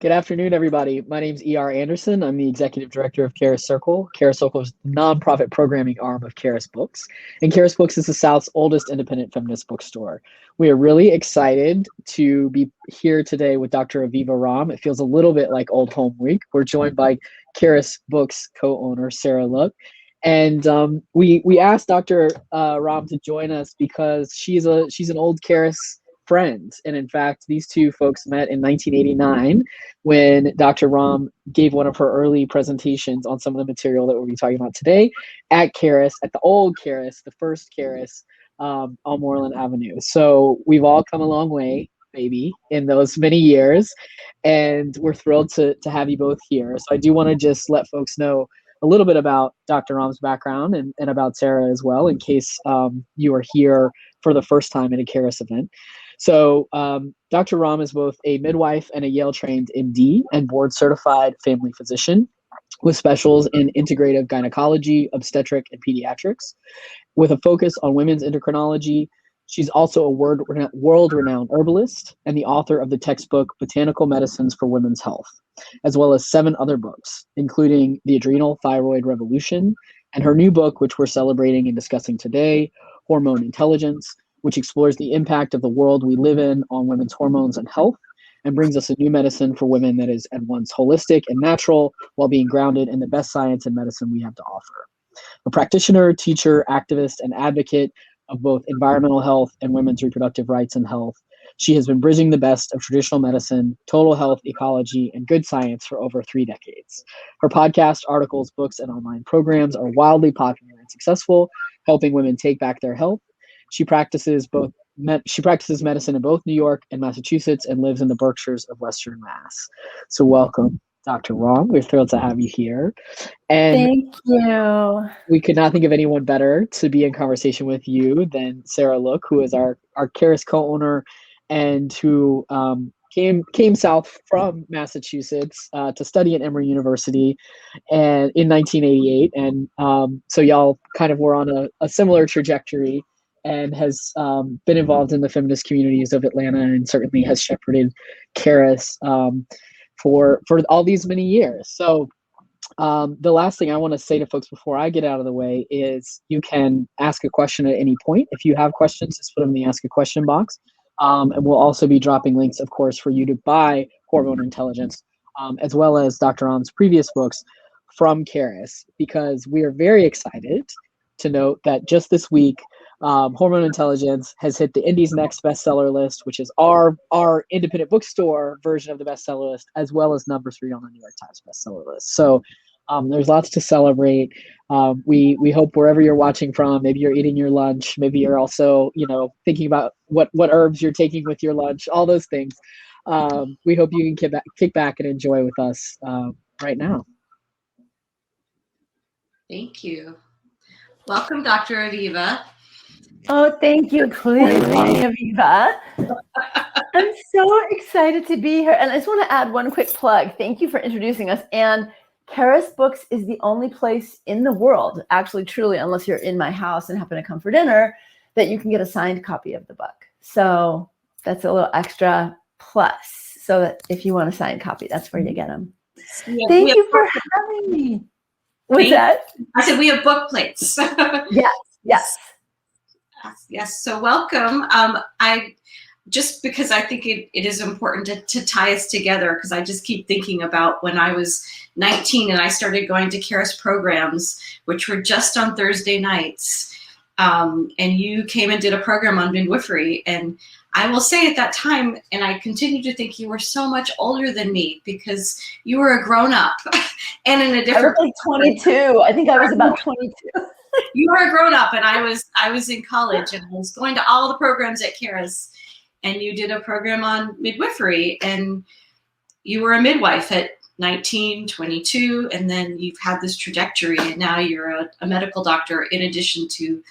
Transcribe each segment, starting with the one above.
Good afternoon, everybody. My name is E.R. Anderson. I'm the executive director of Charis Circle. Charis Circle is the nonprofit programming arm of Charis Books. And Charis Books is the South's oldest independent feminist bookstore. We are really excited to be here today with Dr. Aviva Romm. It feels a little bit like Old Home Week. We're joined by Charis Books co-owner Sarah Look. And we asked Dr. Romm to join us because she's an old Charis friend. And in fact, these two folks met in 1989 when Dr. Romm gave one of her early presentations on some of the material that we'll be talking about today at Charis, at the old Charis, the first Charis on Moreland Avenue. So we've all come a long way, baby, in those many years. And we're thrilled to have you both here. So I do want to just let folks know a little bit about Dr. Romm's background and about Sarah as well, in case you are here for the first time at a Charis event. So Dr. Romm is both a midwife and a Yale-trained MD and board-certified family physician with specials in integrative gynecology, obstetric, and pediatrics. With a focus on women's endocrinology, she's also a world-renowned herbalist and the author of the textbook Botanical Medicines for Women's Health, as well as 7 other books, including The Adrenal Thyroid Revolution, and her new book, which we're celebrating and discussing today, Hormone Intelligence, which explores the impact of the world we live in on women's hormones and health, and brings us a new medicine for women that is at once holistic and natural while being grounded in the best science and medicine we have to offer. A practitioner, teacher, activist, and advocate of both environmental health and women's reproductive rights and health, she has been bridging the best of traditional medicine, total health, ecology, and good science for over 3 decades. Her podcast, articles, books, and online programs are wildly popular and successful, helping women take back their health. She practices medicine in both New York and Massachusetts and lives in the Berkshires of Western Mass. So welcome, Dr. Romm. We're thrilled to have you here. And thank you. We could not think of anyone better to be in conversation with you than Sarah Look, who is our Charis co-owner and who came south from Massachusetts to study at Emory University and in 1988. And so y'all kind of were on a similar trajectory, and has been involved in the feminist communities of Atlanta and certainly has shepherded Charis for all these many years. So the last thing I want to say to folks before I get out of the way is you can ask a question at any point. If you have questions, just put them in the ask a question box. And we'll also be dropping links, of course, for you to buy Hormone Intelligence, as well as Dr. Romm's previous books from Charis, because we are very excited to note that just this week, Hormone Intelligence has hit the Indie's Next bestseller list, which is our independent bookstore version of the bestseller list, as well as number 3 on the New York Times bestseller list. So there's lots to celebrate. We hope wherever you're watching from, maybe you're eating your lunch, maybe you're also thinking about what herbs you're taking with your lunch, all those things. We hope you can kick back and enjoy with us right now. Thank you. Welcome, Dr. Aviva. Oh, thank you. Please call me Aviva. I'm so excited to be here. And I just want to add one quick plug. Thank you for introducing us. And Charis Books is the only place in the world, actually, truly, unless you're in my house and happen to come for dinner, that you can get a signed copy of the book. So that's a little extra plus. So that if you want a signed copy, that's where you get them. Thank you for having me. What's that? I said we have book plates. Yes. Yes. So welcome. Just because I think it is important to tie us together, because I just keep thinking about when I was 19 and I started going to Charis programs, which were just on Thursday nights. And you came and did a program on midwifery. And I will say at that time, and I continue to think you were so much older than me because you were a grown up and in a different. I was like 22. I think I was about 22. You were a grown up, and I was in college, and I was going to all the programs at Charis, and you did a program on midwifery, and you were a midwife at 19, 22, and then you've had this trajectory, and now you're a medical doctor in addition to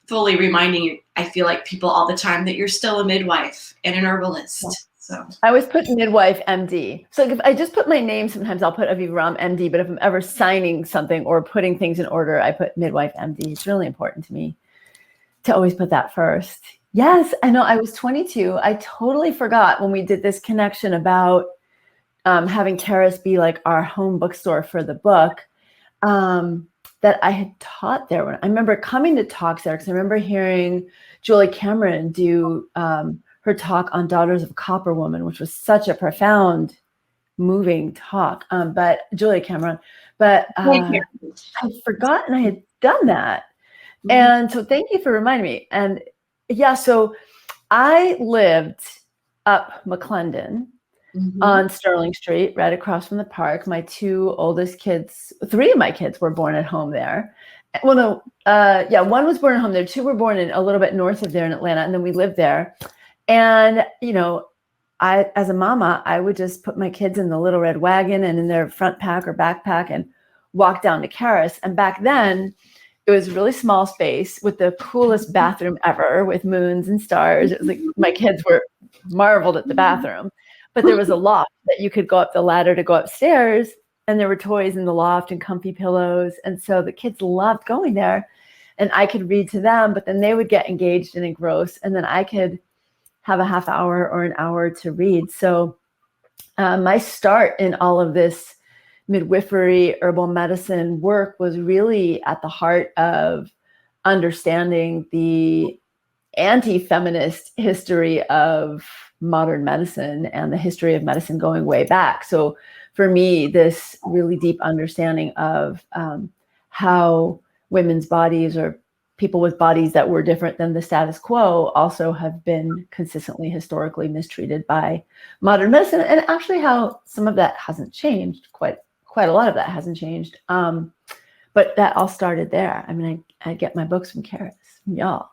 fully reminding, I feel like, people all the time that you're still a midwife and an herbalist. So I always put midwife MD. So if I just put my name, sometimes I'll put Aviva Romm MD, but if I'm ever signing something or putting things in order, I put midwife MD. It's really important to me to always put that first. Yes, I know. I was 22. I totally forgot when we did this connection about having Charis be like our home bookstore for the book, that I had taught there. When I remember coming to talks there, because I remember hearing Julie Cameron do her talk on Daughters of a Copper Woman, which was such a profound, moving talk. But Julia Cameron, but I'd forgotten I had done that. Mm-hmm. And so thank you for reminding me. And yeah, so I lived up McClendon, mm-hmm. on Sterling Street, right across from the park. My two oldest kids, three of my kids were born at home there. Well, no, one was born at home there. Two were born in a little bit north of there in Atlanta. And then we lived there. And, I, as a mama, I would just put my kids in the little red wagon and in their front pack or backpack and walk down to Charis. And back then it was a really small space with the coolest bathroom ever with moons and stars. It was like my kids were marveled at the bathroom, but there was a loft that you could go up the ladder to go upstairs, and there were toys in the loft and comfy pillows. And so the kids loved going there, and I could read to them, but then they would get engaged and engrossed, and then I could have a half hour or an hour to read. So my start in all of this midwifery, herbal medicine work was really at the heart of understanding the anti-feminist history of modern medicine and the history of medicine going way back. So for me, this really deep understanding of how women's bodies, or people with bodies that were different than the status quo, also have been consistently historically mistreated by modern medicine, and actually how some of that hasn't changed. Quite a lot of that hasn't changed. But that all started there. I mean, I get my books from Charis, from y'all.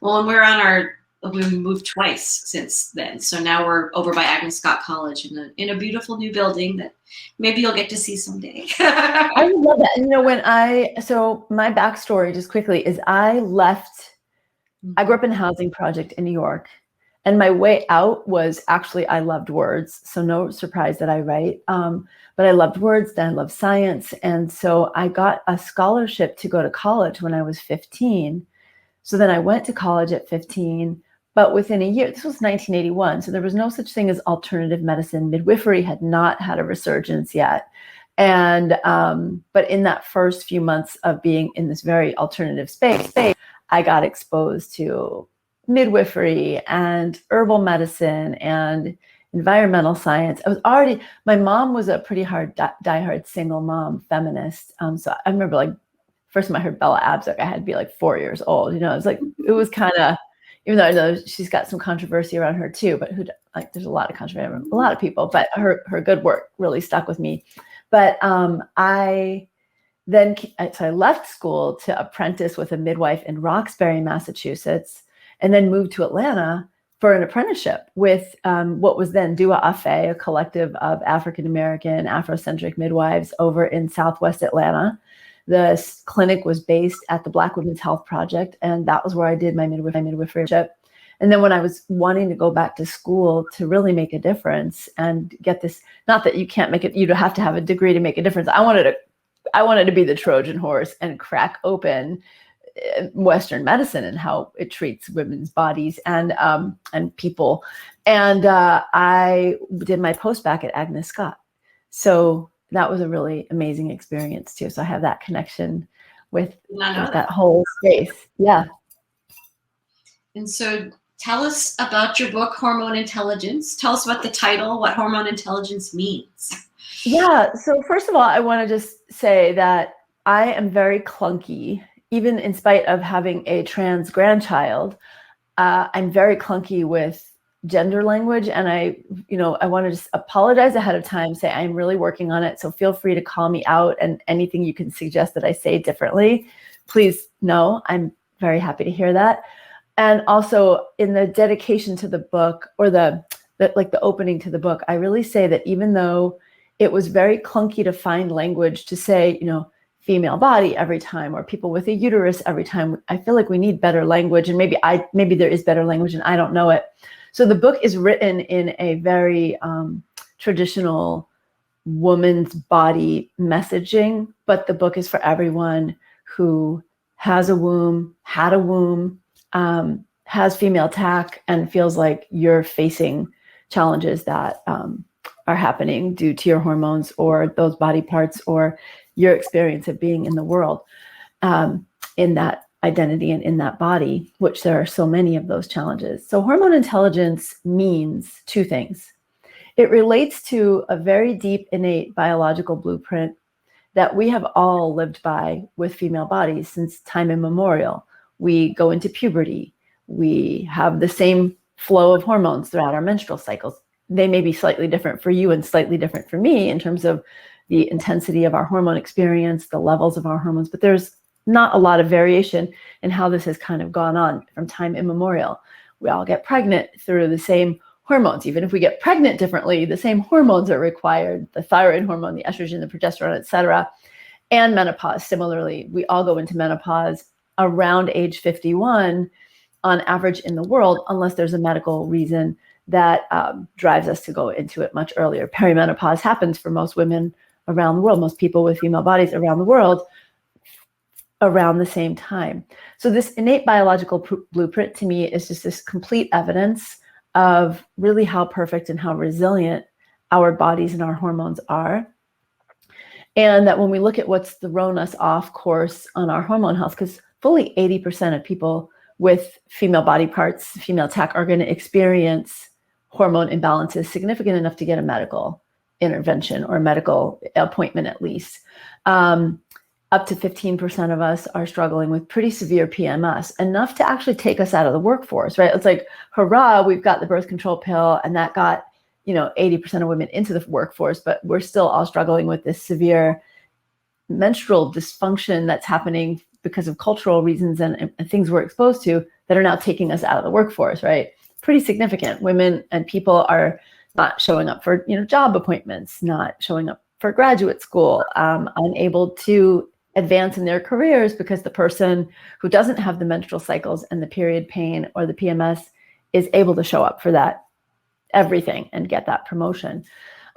Well, and we moved twice since then. So now we're over by Agnes Scott College in a beautiful new building that maybe you'll get to see someday. I would love that. And so my backstory just quickly is I grew up in a housing project in New York, and my way out was actually, I loved words. So no surprise that I write, but I loved words, then I loved science. And so I got a scholarship to go to college when I was 15. So then I went to college at 15, but within a year, this was 1981. So there was no such thing as alternative medicine. Midwifery had not had a resurgence yet. And, but in that first few months of being in this very alternative space, I got exposed to midwifery and herbal medicine and environmental science. My mom was a pretty hard, diehard single mom feminist. So I remember first time I heard Bella Abzug, I had to be 4 years old. It was kind of, even though I know she's got some controversy around her too, but there's a lot of controversy around a lot of people, but her good work really stuck with me. But I left school to apprentice with a midwife in Roxbury, Massachusetts, and then moved to Atlanta for an apprenticeship with what was then Dua Afe, a collective of African-American, Afrocentric midwives over in Southwest Atlanta. The clinic was based at the Black Women's Health Project, and that was where I did my midwiferyship. And then when I was wanting to go back to school to really make a difference and get this, not that you can't make it, you don't have to have a degree to make a difference. I wanted to be the Trojan horse and crack open Western medicine and how it treats women's bodies and people. And I did my postbac at Agnes Scott. So that was a really amazing experience too. So I have that connection with that whole space. Yeah. And so tell us about your book, Hormone Intelligence. Tell us about the title, what Hormone Intelligence means. Yeah. So first of all, I want to just say that I am very clunky, even in spite of having a trans grandchild. I'm very clunky with gender language. And I want to just apologize ahead of time, say I'm really working on it. So feel free to call me out, and anything you can suggest that I say differently, please know. I'm very happy to hear that. And also in the dedication to the book, or the opening to the book, I really say that even though it was very clunky to find language to say, female body every time, or people with a uterus every time, I feel like we need better language, and maybe there is better language and I don't know it. So the book is written in a very traditional woman's body messaging, but the book is for everyone who has a womb, had a womb, has female TAC, and feels like you're facing challenges that are happening due to your hormones or those body parts or your experience of being in the world, in that identity and in that body, which there are so many of those challenges. So hormone intelligence means two things. It relates to a very deep, innate biological blueprint that we have all lived by with female bodies since time immemorial. We go into puberty. We have the same flow of hormones throughout our menstrual cycles. They may be slightly different for you and slightly different for me in terms of the intensity of our hormone experience, the levels of our hormones, but there's not a lot of variation in how this has kind of gone on from time immemorial. We all get pregnant through the same hormones. Even if we get pregnant differently, the same hormones are required, the thyroid hormone, the estrogen, the progesterone, et cetera. And menopause, similarly, we all go into menopause around age 51 on average in the world, unless there's a medical reason that drives us to go into it much earlier. Perimenopause happens for most women around the world, most people with female bodies around the world around the same time. So this innate biological blueprint to me is just this complete evidence of really how perfect and how resilient our bodies and our hormones are. And that when we look at what's thrown us off course on our hormone health, because fully 80% of people with female body parts, female tech, are going to experience hormone imbalances significant enough to get a medical intervention or a medical appointment at least. Up to 15% of us are struggling with pretty severe PMS, enough to actually take us out of the workforce, right? It's like, hurrah, we've got the birth control pill, and that got 80% of women into the workforce, but we're still all struggling with this severe menstrual dysfunction that's happening because of cultural reasons and things we're exposed to that are now taking us out of the workforce, right? Pretty significant. Women and people are not showing up for job appointments, not showing up for graduate school, unable to advance in their careers because the person who doesn't have the menstrual cycles and the period pain or the PMS is able to show up for that everything and get that promotion.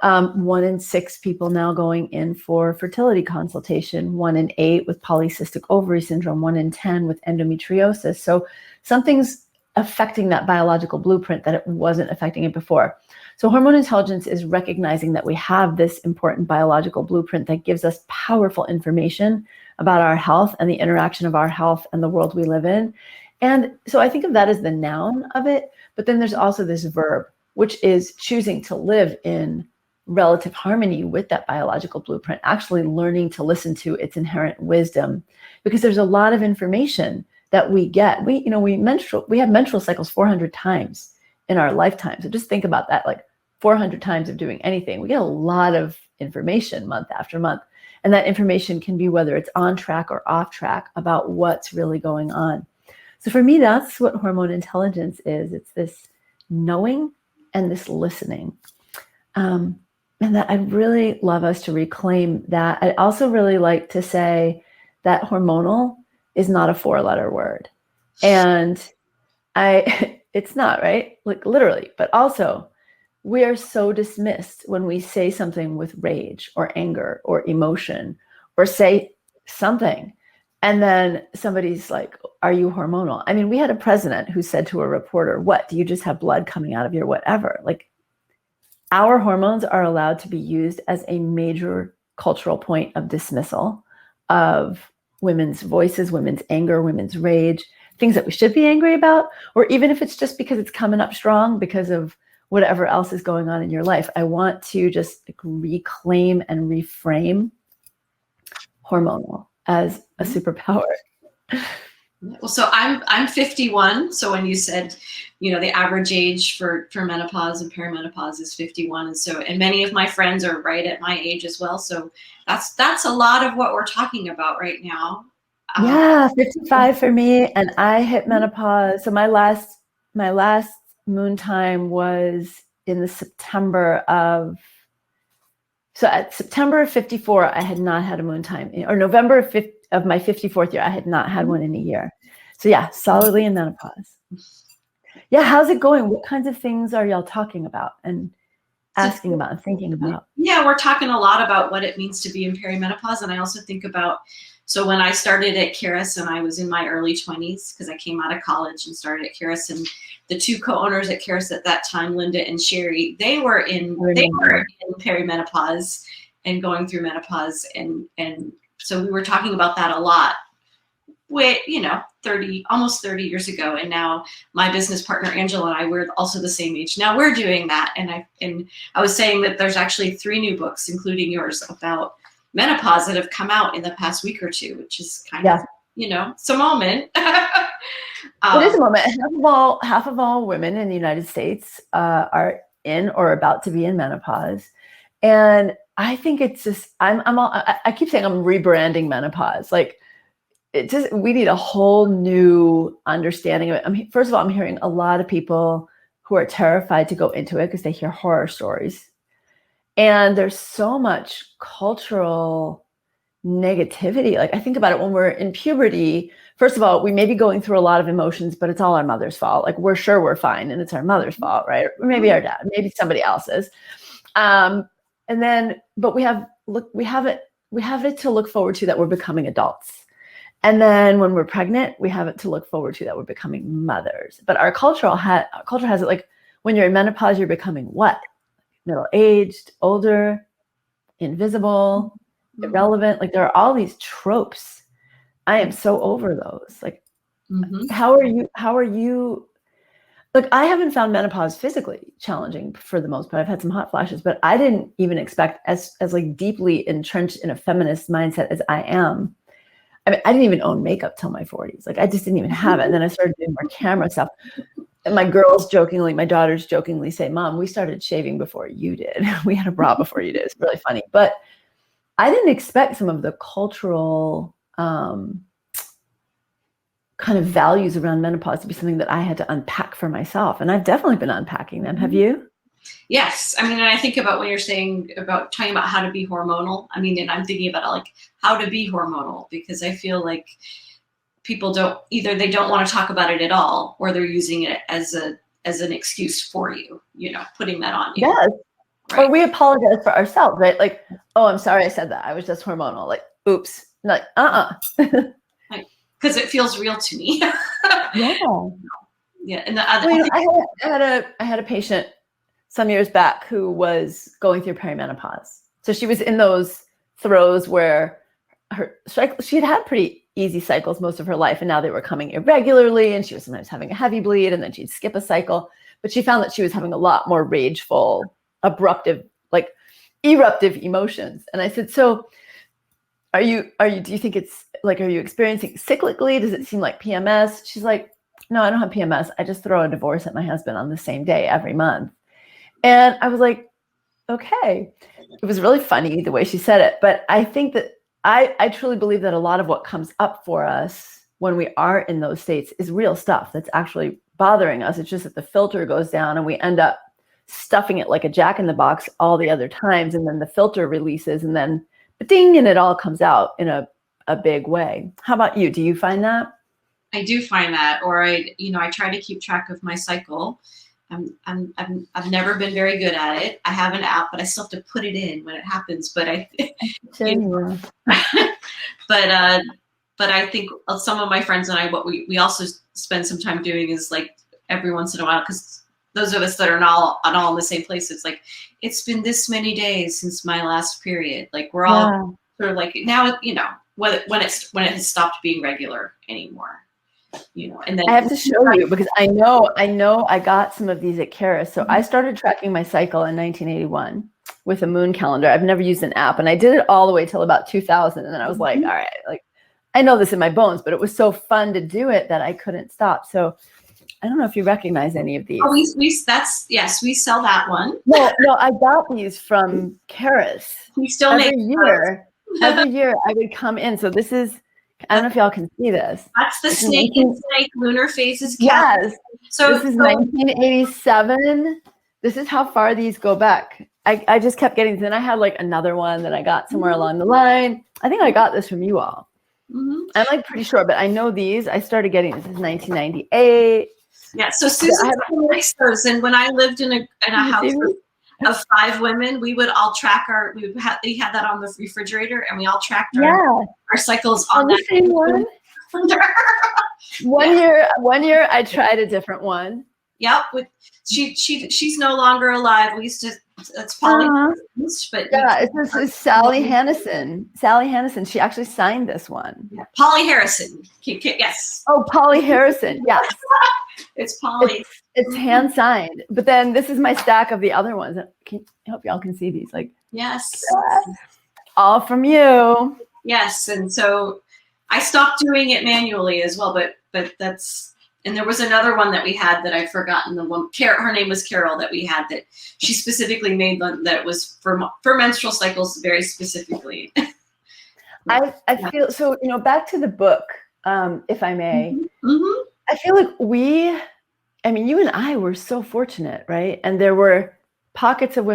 1 in 6 people now going in for fertility consultation, 1 in 8 with polycystic ovary syndrome, 1 in 10 with endometriosis. So something's affecting that biological blueprint that it wasn't affecting it before. So hormone intelligence is recognizing that we have this important biological blueprint that gives us powerful information about our health and the interaction of our health and the world we live in. And so I think of that as the noun of it, but then there's also this verb, which is choosing to live in relative harmony with that biological blueprint, actually learning to listen to its inherent wisdom, because there's a lot of information that we get. We have menstrual cycles 400 times in our lifetime. So just think about that, like 400 times of doing anything. We get a lot of information month after month. And that information can be whether it's on track or off track about what's really going on. So for me, that's what hormone intelligence is. It's this knowing and this listening. And that I'd really love us to reclaim that. I'd also really like to say that hormonal is not a 4-letter word. And it's not, right? Like literally, but also we are so dismissed when we say something with rage or anger or emotion or say something. And then somebody's like, are you hormonal? I mean, we had a president who said to a reporter, what, do you just have blood coming out of your whatever? Like, our hormones are allowed to be used as a major cultural point of dismissal of women's voices, women's anger, women's rage, things that we should be angry about, or even if it's just because it's coming up strong because of whatever else is going on in your life. I want to just reclaim and reframe hormonal as a superpower. Well, so I'm 51. So when you said, the average age for menopause and perimenopause is 51, and many of my friends are right at my age as well. So that's a lot of what we're talking about right now. Yeah, 55 for me, and I hit menopause. So my last moon time was in the September of 54. I had not had a moon time, or November of my 54th year. I had not had one in a year. So yeah, solidly in menopause. Yeah, how's it going? What kinds of things are y'all talking about and asking about and thinking about? Yeah, we're talking a lot about what it means to be in perimenopause, and I also think about So when I started at Charis, and I was in my early 20s, because I came out of college and started at Charis, and the two co-owners at Charis at that time, Linda and Sherry, they were in perimenopause and going through menopause, and so we were talking about that a lot. Wait, 30, almost 30 years ago. And now my business partner, Angela, and I, we're also the same age. Now we're doing that. And I was saying that there's actually 3 new books, including yours, about menopause that have come out in the past week or two, which is kind of, it's a moment. It is a moment. Half of all women in the United States are in or about to be in menopause. And I think it's just, I keep saying I'm rebranding menopause. Like, we need a whole new understanding of it. First of all, I'm hearing a lot of people who are terrified to go into it because they hear horror stories. And there's so much cultural negativity. Like, I think about it when we're in puberty. First of all, we may be going through a lot of emotions, but it's all our mother's fault. Like, we're sure we're fine, and it's our mother's fault, right? Or maybe our dad, maybe somebody else's. And then, but we have it to look forward to that we're becoming adults. And then when we're pregnant, we have it to look forward to that we're becoming mothers. But our culture has it like, when you're in menopause, you're becoming what? Middle-aged, older, invisible, irrelevant. Like, there are all these tropes. I am so over those. Like, how are you? Look, I haven't found menopause physically challenging for the most part. I've had some hot flashes, but I didn't even expect as like deeply entrenched in a feminist mindset as I am. I mean, I didn't even own makeup till my 40s. Like, I just didn't even have it. And then I started doing more camera stuff. And my daughters jokingly say, Mom, we started shaving before you did. We had a bra before you did. It's really funny. But I didn't expect some of the cultural kind of values around menopause to be something that I had to unpack for myself. And I've definitely been unpacking them. Have you? Yes. I mean, and I think about when you're saying about talking about how to be hormonal. I mean, and I'm thinking about like how to be hormonal, because I feel like people don't want to talk about it at all, or they're using it as an excuse for you, putting that on you. Yes. Right? Or we apologize for ourselves, right? Like, oh, I'm sorry I said that. I was just hormonal. Like, oops. Like, Because it feels real to me. Yeah. And I had a patient some years back who was going through perimenopause. So she was in those throes where she had pretty easy cycles most of her life, and now they were coming irregularly, and she was sometimes having a heavy bleed, and then she'd skip a cycle. But she found that she was having a lot more rageful, eruptive emotions. And I said, so do you think it's like, are you experiencing cyclically? Does it seem like PMS? She's like, no, I don't have PMS. I just throw a divorce at my husband on the same day every month. And I was like, okay. It was really funny the way she said it. But I think that I truly believe that a lot of what comes up for us when we are in those states is real stuff that's actually bothering us. It's just that the filter goes down and we end up stuffing it like a jack in the box all the other times. And then the filter releases, and then ding, and it all comes out in a big way. How about you? Do you find that? I do find that, or I try to keep track of my cycle. I've never been very good at it. I have an app, but I still have to put it in when it happens. But but I think some of my friends and I, what we also spend some time doing is like every once in a while, because those of us that are not all in the same place, it's like, it's been this many days since my last period. Like, we're all sort of like, now, when it has stopped being regular anymore. And then I have to show you, because I know I got some of these at Charis. So I started tracking my cycle in 1981 with a moon calendar. I've never used an app, and I did it all the way till about 2000. And then I was like, all right, like, I know this in my bones, but it was so fun to do it that I couldn't stop. So I don't know if you recognize any of these. Oh, we sell that one. No, I got these from Charis. We still every year I would come in. So this is, I don't know if y'all can see this. That's the snake lunar phases. Yes. So this is 1987. This is how far these go back. I just kept getting, then I had like another one that I got somewhere along the line. I think I got this from you all. I'm like pretty sure, but I know these. I started getting this in 1998. Yeah. So Susan likes those, and when I lived in a house, of 5 women, we would all track we had that on the refrigerator, and we all tracked our cycles on the that same one. One year I tried a different one. Yep. She's no longer alive. We used to, it's Polly. But this is Sally Hannison. Sally Hannison. She actually signed this one. Yeah. Polly Harrison. Yes. Oh, Polly Harrison. Yes. It's Polly. It's hand signed. But then this is my stack of the other ones. I hope y'all can see these. Like, yes. All from you. Yes. And so I stopped doing it manually as well, but that's, and there was another one that we had that I've forgotten the one. Her name was Carol, that we had, that she specifically made that was for menstrual cycles very specifically. I feel so, back to the book, if I may. Mm-hmm. I feel like you and I were so fortunate, right? And there were pockets of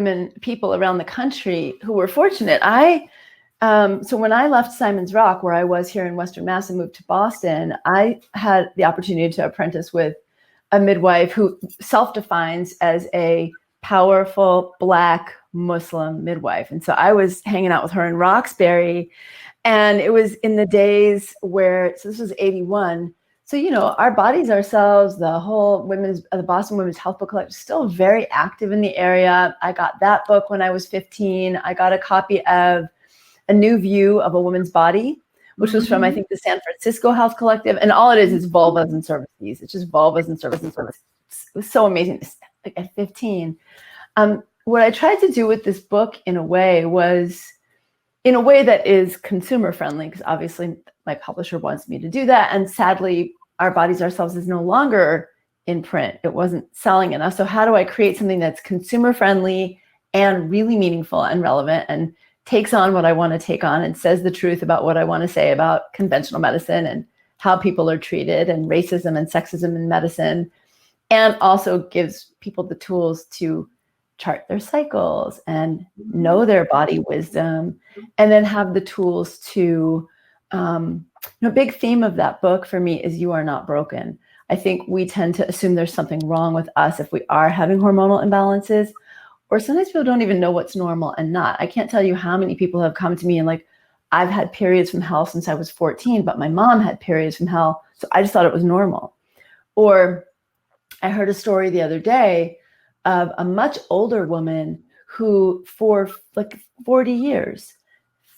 people around the country who were fortunate. So when I left Simon's Rock, where I was here in Western Mass, and moved to Boston, I had the opportunity to apprentice with a midwife who self-defines as a powerful Black Muslim midwife. And so I was hanging out with her in Roxbury, and it was in the days where, so this was 81. So, our bodies ourselves, the whole the Boston Women's Health Book Collective, still very active in the area. I got that book when I was 15. I got a copy of A New View of a Woman's Body, which was from, I think, the San Francisco Health Collective. And all it is vulvas and cervices. It's just vulvas and cervices and cervices. It was so amazing. Like at 15. What I tried to do with this book in a way that is consumer friendly, because obviously my publisher wants me to do that. And sadly, Our Bodies Ourselves is no longer in print. It wasn't selling enough. So how do I create something that's consumer friendly and really meaningful and relevant, and takes on what I want to take on, and says the truth about what I want to say about conventional medicine and how people are treated, and racism and sexism in medicine, and also gives people the tools to chart their cycles and know their body wisdom, and then have the tools to, a big theme of that book for me is you are not broken. I think we tend to assume there's something wrong with us if we are having hormonal imbalances, or sometimes people don't even know what's normal and not. I can't tell you how many people have come to me and like, I've had periods from hell since I was 14, but my mom had periods from hell, so I just thought it was normal. Or I heard a story the other day of a much older woman who for like 40 years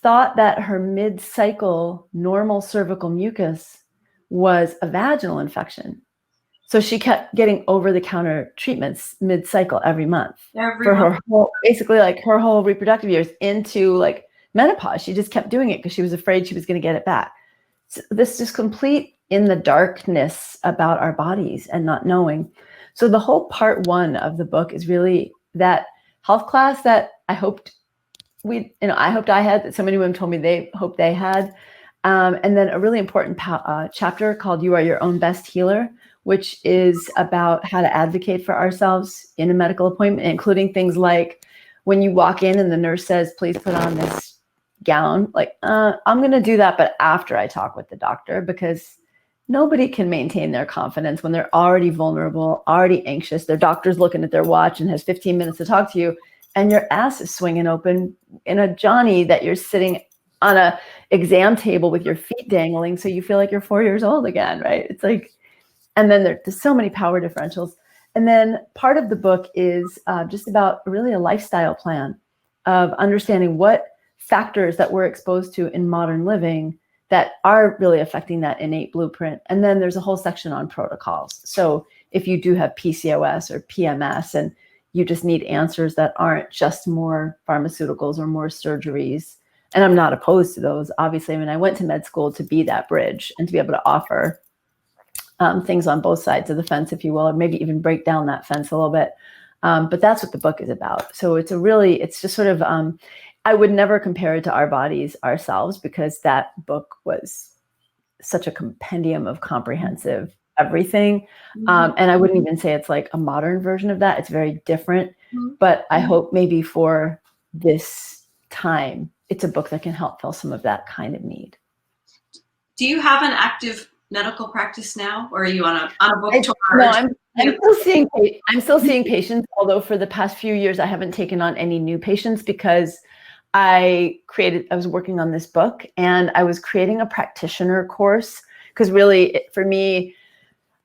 thought that her mid-cycle normal cervical mucus was a vaginal infection. So she kept getting over-the-counter treatments mid-cycle every month for her whole, basically like her whole reproductive years into like menopause. She just kept doing it because she was afraid she was going to get it back. So this is complete in the darkness about our bodies and not knowing. So the whole part 1 of the book is really that health class that I hoped I had, that so many women told me they hoped they had. And then a really important chapter called You Are Your Own Best Healer, which is about how to advocate for ourselves in a medical appointment, including things like when you walk in and the nurse says, please put on this gown, like, I'm going to do that, but after I talk with the doctor, because nobody can maintain their confidence when they're already vulnerable, already anxious. Their doctor's looking at their watch and has 15 minutes to talk to you, and your ass is swinging open in a Johnny that you're sitting on a exam table with your feet dangling, so you feel like you're 4 years old again, right? It's like, and then there's so many power differentials. And then part of the book is just about really a lifestyle plan of understanding what factors that we're exposed to in modern living that are really affecting that innate blueprint. And then there's a whole section on protocols. So if you do have PCOS or PMS and you just need answers that aren't just more pharmaceuticals or more surgeries, and I'm not opposed to those, obviously. I mean, I went to med school to be that bridge and to be able to offer things on both sides of the fence, if you will, or maybe even break down that fence a little bit. But that's what the book is about. So it's just sort of, I would never compare it to Our Bodies Ourselves, because that book was such a compendium of comprehensive everything. And I wouldn't even say it's like a modern version of that. It's very different. But I hope maybe for this time, it's a book that can help fill some of that kind of need. Do you have an active medical practice now, or are you on a book tour? I'm still seeing patients, although for the past few years I haven't taken on any new patients because I was working on this book and I was creating a practitioner course because really for me,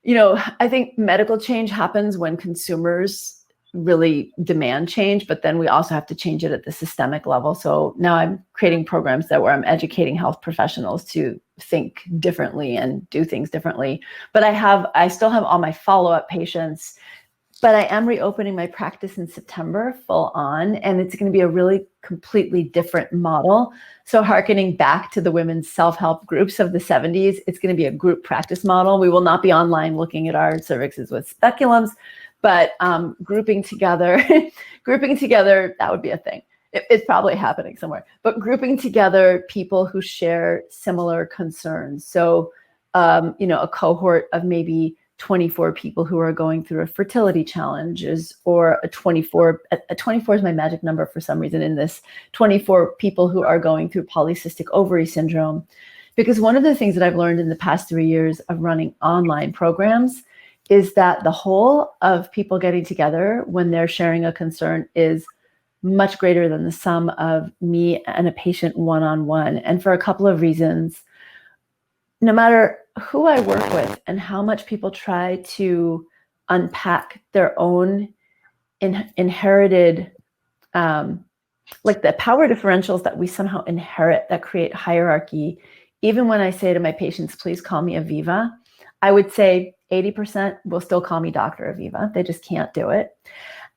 I think medical change happens when consumers really demand change, but then we also have to change it at the systemic level. So now I'm creating programs where I'm educating health professionals to think differently and do things differently. But I still have all my follow-up patients, but I am reopening my practice in September full on, and it's going to be a really completely different model. So harkening back to the women's self-help groups of the 70s, it's going to be a group practice model. We will not be online looking at our cervixes with speculums, but grouping together, that would be a thing. It's probably happening somewhere, but grouping together people who share similar concerns. So, a cohort of maybe 24 people who are going through a fertility challenges, or a 24 is my magic number for some reason in this, 24 people who are going through polycystic ovary syndrome. Because one of the things that I've learned in the past 3 years of running online programs is that the whole of people getting together when they're sharing a concern is much greater than the sum of me and a patient one-on-one. And for a couple of reasons, no matter who I work with and how much people try to unpack their own inherited, like the power differentials that we somehow inherit that create hierarchy, even when I say to my patients, please call me Aviva, I would say 80% will still call me Dr. Aviva. They just can't do it.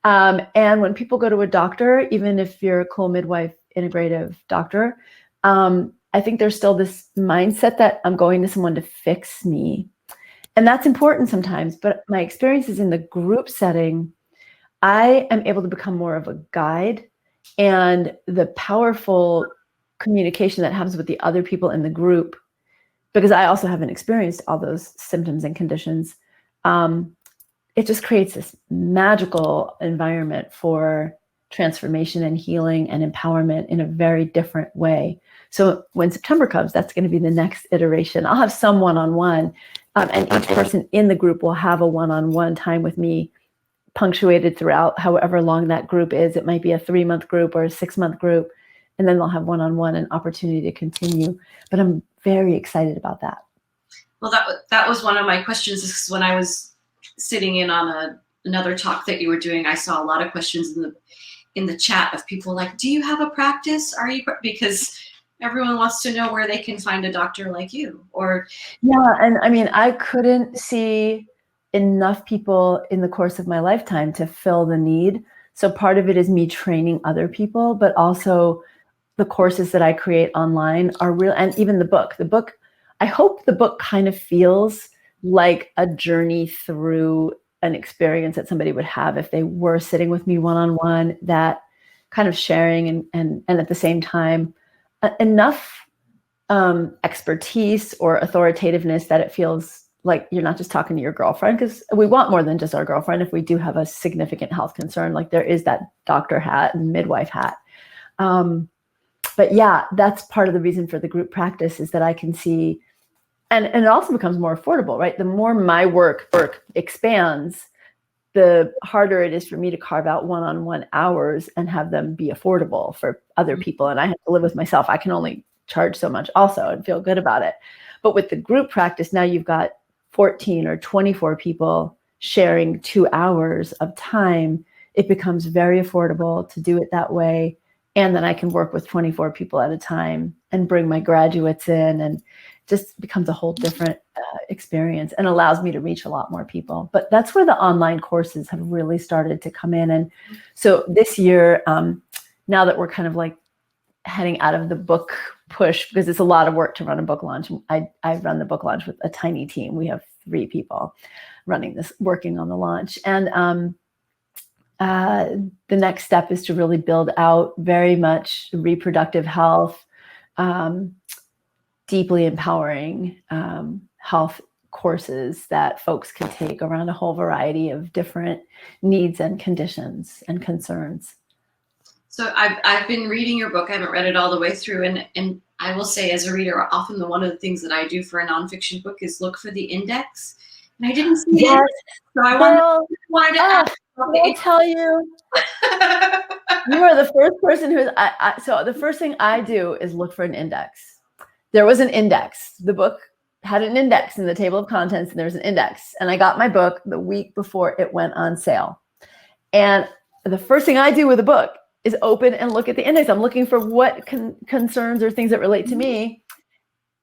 And when people go to a doctor, even if you're a cool midwife, integrative doctor, I think there's still this mindset that I'm going to someone to fix me. And that's important sometimes, but my experience is in the group setting, I am able to become more of a guide, and the powerful communication that happens with the other people in the group, because I also haven't experienced all those symptoms and conditions, it just creates this magical environment for transformation and healing and empowerment in a very different way. So when September comes, that's going to be the next iteration. I'll have some one-on-one, and each person in the group will have a one-on-one time with me, punctuated throughout however long that group is. It might be a 3-month group or a 6-month group, and then they'll have one-on-one and opportunity to continue. But I'm very excited about that. Well, that was one of my questions. Because when I was sitting in on another talk that you were doing, I saw a lot of questions in the chat of people like, do you have a practice? Are you, because everyone wants to know where they can find a doctor like you. Or yeah, and I mean, I couldn't see enough people in the course of my lifetime to fill the need. So part of it is me training other people, but also the courses that I create online are real. And even the book, I hope the book kind of feels like a journey through an experience that somebody would have if they were sitting with me one-on-one, that kind of sharing and at the same time, enough expertise or authoritativeness that it feels like you're not just talking to your girlfriend, because we want more than just our girlfriend if we do have a significant health concern. Like there is that doctor hat and midwife hat. But yeah, that's part of the reason for the group practice, is that I can see, and it also becomes more affordable, right? The more my work expands, the harder it is for me to carve out one-on-one hours and have them be affordable for other people. And I have to live with myself. I can only charge so much also and feel good about it. But with the group practice, now you've got 14 or 24 people sharing 2 hours of time. It becomes very affordable to do it that way. And then I can work with 24 people at a time and bring my graduates in, and just becomes a whole different experience and allows me to reach a lot more people. But that's where the online courses have really started to come in. And so this year, now that we're kind of like heading out of the book push, because it's a lot of work to run a book launch. I run the book launch with a tiny team. We have 3 people running this, working on the launch. And the next step is to really build out very much reproductive health, deeply empowering health courses that folks can take around a whole variety of different needs and conditions and concerns. So I've been reading your book. I haven't read it all the way through, and I will say, as a reader, often one of the things that I do for a nonfiction book is look for the index, and I didn't see Yes, it. So I wanted to ask. I'll tell you. You are the first person who so the first thing I do is look for an index. There was an index. The book had an index in the table of contents, and there's an index. And I got my book the week before it went on sale. And the first thing I do with a book is open and look at the index. I'm looking for what concerns or things that relate to me.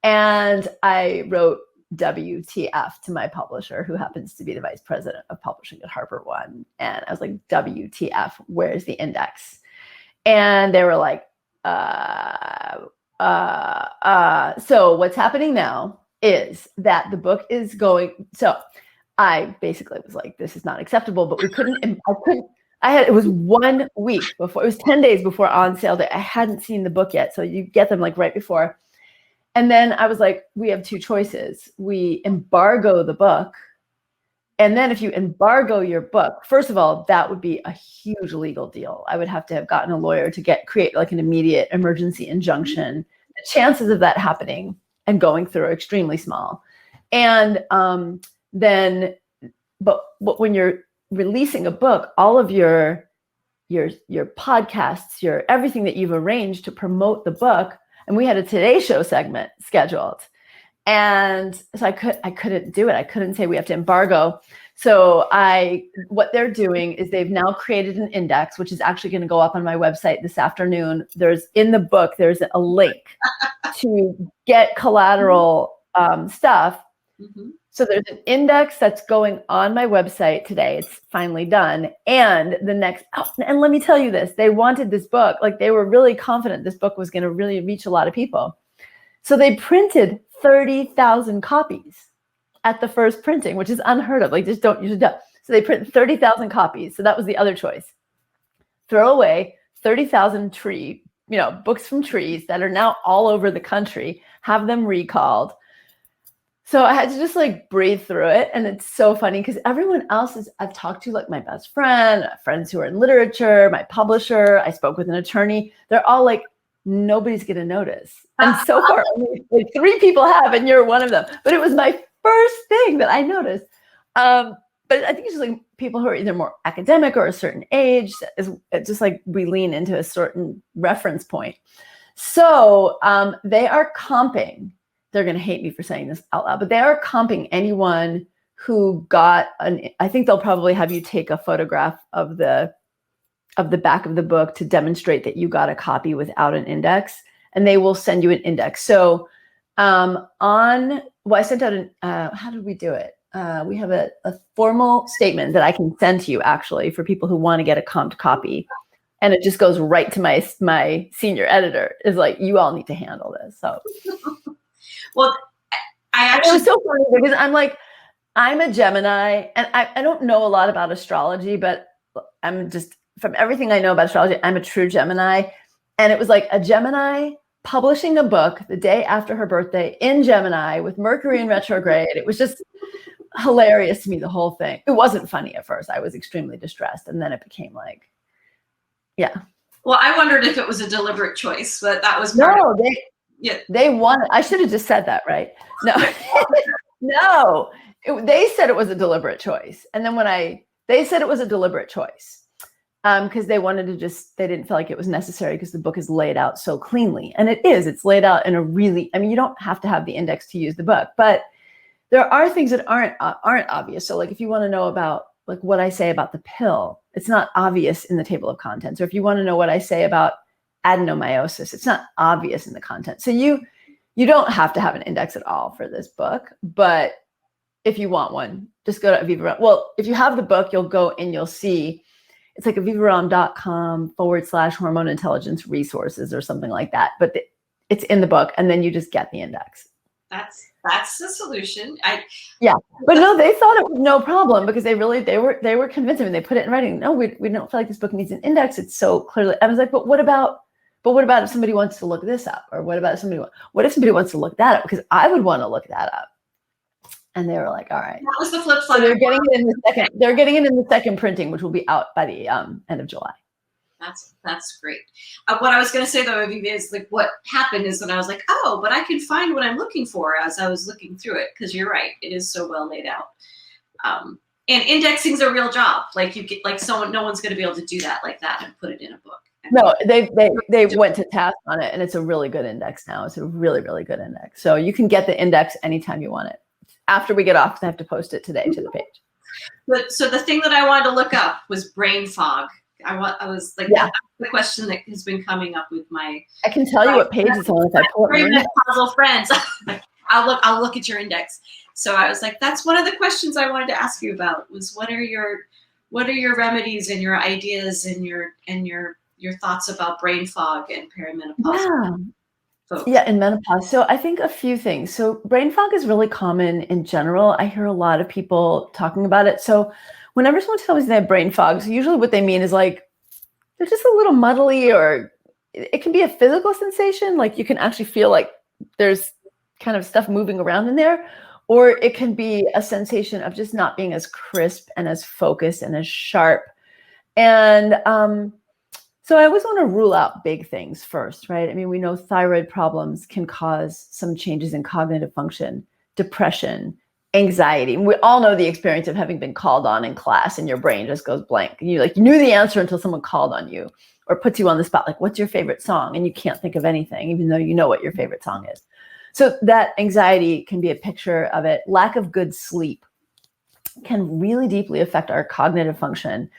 And I wrote WTF to my publisher, who happens to be the vice president of publishing at Harper One. And I was like, WTF, where's the index? And they were like, so what's happening now is that the book is going. So I basically was like, this is not acceptable, but it was 1 week before, it was 10 days before on sale day. I hadn't seen the book yet. So you get them like right before. And then I was like, we have two choices. We embargo the book. And then if you embargo your book, first of all, that would be a huge legal deal. I would have to have gotten a lawyer to create like an immediate emergency injunction. The chances of that happening and going through are extremely small. And but when you're releasing a book, all of your podcasts, your everything that you've arranged to promote the book. And we had a Today Show segment scheduled. And so I couldn't do it. I couldn't say we have to embargo. So what they're doing is they've now created an index, which is actually going to go up on my website this afternoon. In the book, there's a link to get collateral stuff. Mm-hmm. So there's an index that's going on my website today. It's finally done. And and let me tell you this, they wanted this book, like they were really confident this book was going to really reach a lot of people. So they printed 30,000 copies at the first printing, which is unheard of. Like just don't usually do. So they print 30,000 copies. So that was the other choice. Throw away 30,000 books from trees that are now all over the country, have them recalled. So I had to just like breathe through it. And it's so funny because everyone else I've talked to, like my best friend, friends who are in literature, my publisher, I spoke with an attorney. They're all like, nobody's going to notice. And so far, like 3 people have, and you're one of them. But it was my first thing that I noticed. But I think it's just like people who are either more academic or a certain age, it's just like we lean into a certain reference point. So they are comping. They're going to hate me for saying this out loud, but they are comping anyone who got I think they'll probably have you take a photograph of the back of the book to demonstrate that you got a copy without an index, and they will send you an index. So I sent out how did we do it? We have a formal statement that I can send to you actually for people who want to get a comped copy. And it just goes right to my senior editor is like, you all need to handle this. So. Well, it was so funny because I'm a Gemini, and I don't know a lot about astrology, but I'm just, from everything I know about astrology, I'm a true Gemini. And it was like a Gemini publishing a book the day after her birthday in Gemini with Mercury in retrograde. It was just hilarious to me, the whole thing. It wasn't funny at first. I was extremely distressed. And then it became like, yeah. Well, I wondered if it was a deliberate choice, but that was they won. I should have just said that, right? No, no. They said it was a deliberate choice. And then they said it was a deliberate choice because they didn't feel like it was necessary because the book is laid out so cleanly. And it's laid out in you don't have to have the index to use the book, but there are things that aren't obvious. So like if you want to know about like what I say about the pill, it's not obvious in the table of contents. Or if you want to know what I say about adenomyosis, it's not obvious in the content. So you don't have to have an index at all for this book, but if you want one, just go to Aviva Romm. Well, if you have the book, you'll go and you'll see it's like avivaromm.com/hormone intelligence resources or something like that. But it's in the book, and then you just get the index. That's the solution. But no, they thought it was no problem because they were convinced of it and they put it in writing. No, we don't feel like this book needs an index. It's so clearly. I was like, but what about if somebody wants to look this up, or what if somebody wants to look that up? Because I would want to look that up. And they were like, all right. That was the flip side. So they're getting it in the second. They're getting it in the second printing, which will be out by the end of July. That's great. What I was going to say though, Aviva, is like what happened is that I was like, oh, but I can find what I'm looking for as I was looking through it, because you're right, it is so well laid out. And indexing is a real job. Like you get, like no one's going to be able to do that like that and put it in a book. No, they went to task on it, and it's a really good index now. It's a really, really good index. So you can get the index anytime you want it. After we get off, because I have to post it today to the page. But so the thing that I wanted to look up was brain fog. I was like, that's the question that has been coming up with my. I can tell you what page it's on if I pull it. Menopausal friends. I'll look at your index. So I was like, that's one of the questions I wanted to ask you about. Was what are your remedies and your ideas and your thoughts about brain fog and perimenopause? Yeah, in menopause. So I think a few things. So brain fog is really common in general. I hear a lot of people talking about it. So whenever someone tells me they have brain fog, so usually what they mean is like, they're just a little muddly, or it can be a physical sensation. Like you can actually feel like there's kind of stuff moving around in there, or it can be a sensation of just not being as crisp and as focused and as sharp. And, so I always want to rule out big things first, right? I mean, we know thyroid problems can cause some changes in cognitive function, depression, anxiety. We all know the experience of having been called on in class and your brain just goes blank. And you knew the answer until someone called on you or puts you on the spot. Like, what's your favorite song? And you can't think of anything, even though you know what your favorite song is. So that anxiety can be a picture of it. Lack of good sleep can really deeply affect our cognitive function.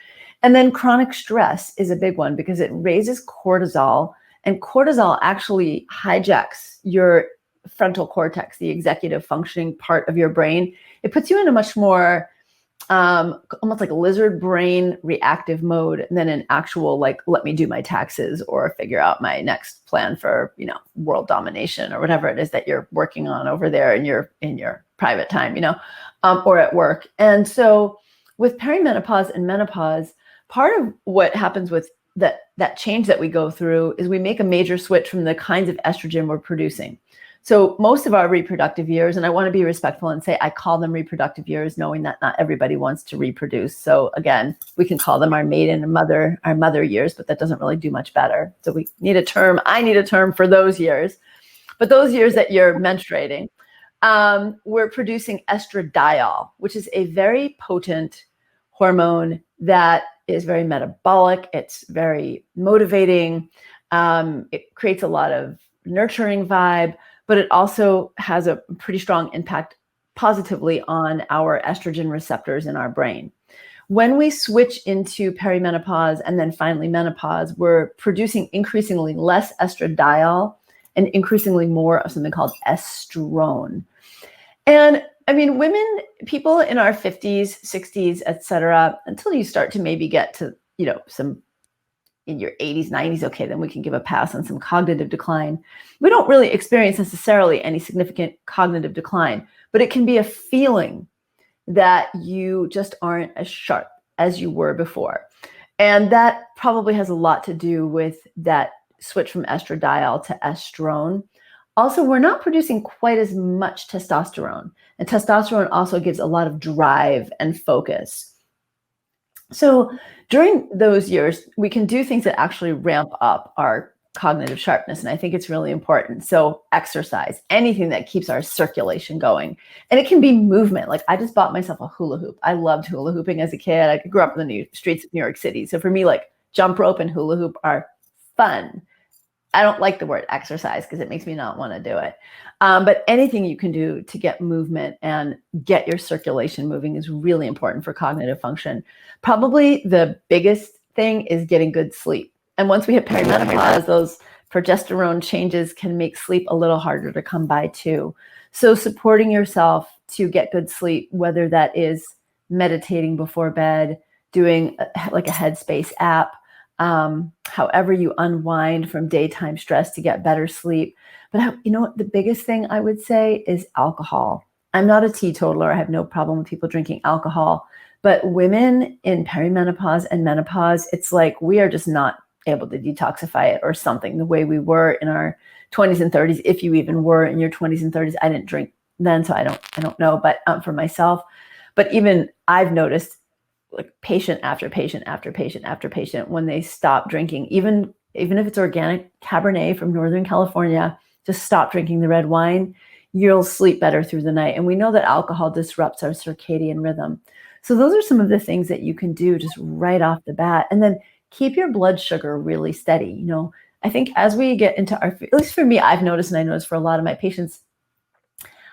And then chronic stress is a big one because it raises cortisol, and cortisol actually hijacks your frontal cortex, the executive functioning part of your brain. It puts you in a much more almost like a lizard brain reactive mode than an actual, like, let me do my taxes or figure out my next plan for, world domination or whatever it is that you're working on over there in your private time, or at work. And so with perimenopause and menopause, part of what happens with that change that we go through is we make a major switch from the kinds of estrogen we're producing. So most of our reproductive years, and I want to be respectful and say I call them reproductive years, knowing that not everybody wants to reproduce. So again, we can call them our maiden and our mother years, but that doesn't really do much better. So we need a term. I need a term for those years. But those years that you're menstruating, we're producing estradiol, which is a very potent hormone that is very metabolic. It's very motivating. It creates a lot of nurturing vibe, but it also has a pretty strong impact positively on our estrogen receptors in our brain. When we switch into perimenopause and then finally menopause, we're producing increasingly less estradiol and increasingly more of something called estrone. And I mean, people in our 50s, 60s, et cetera, until you start to maybe get to, some in your 80s, 90s, okay, then we can give a pass on some cognitive decline. We don't really experience necessarily any significant cognitive decline, but it can be a feeling that you just aren't as sharp as you were before. And that probably has a lot to do with that switch from estradiol to estrone. Also, we're not producing quite as much testosterone, and testosterone also gives a lot of drive and focus. So during those years, we can do things that actually ramp up our cognitive sharpness, and I think it's really important. So exercise, anything that keeps our circulation going. And it can be movement. Like, I just bought myself a hula hoop. I loved hula hooping as a kid. I grew up in the streets of New York City. So for me, like, jump rope and hula hoop are fun. I don't like the word exercise because it makes me not want to do it. But anything you can do to get movement and get your circulation moving is really important for cognitive function. Probably the biggest thing is getting good sleep. And once we hit perimenopause, those progesterone changes can make sleep a little harder to come by too. So supporting yourself to get good sleep, whether that is meditating before bed, doing like a Headspace app, however you unwind from daytime stress to get better sleep. But the biggest thing I would say is alcohol. I'm not a teetotaler. I have no problem with people drinking alcohol, but women in perimenopause and menopause, it's like we are just not able to detoxify it or something the way we were in our 20s and 30s. If you even were in your 20s and 30s, I didn't drink then, so I don't know, but for myself, but even I've noticed, like, patient after patient after patient after patient, when they stop drinking, even if it's organic Cabernet from Northern California, just stop drinking the red wine, you'll sleep better through the night. And we know that alcohol disrupts our circadian rhythm. So those are some of the things that you can do just right off the bat. And then keep your blood sugar really steady. You know, I think as we get into our, at least for me, I've noticed, and I noticed for a lot of my patients,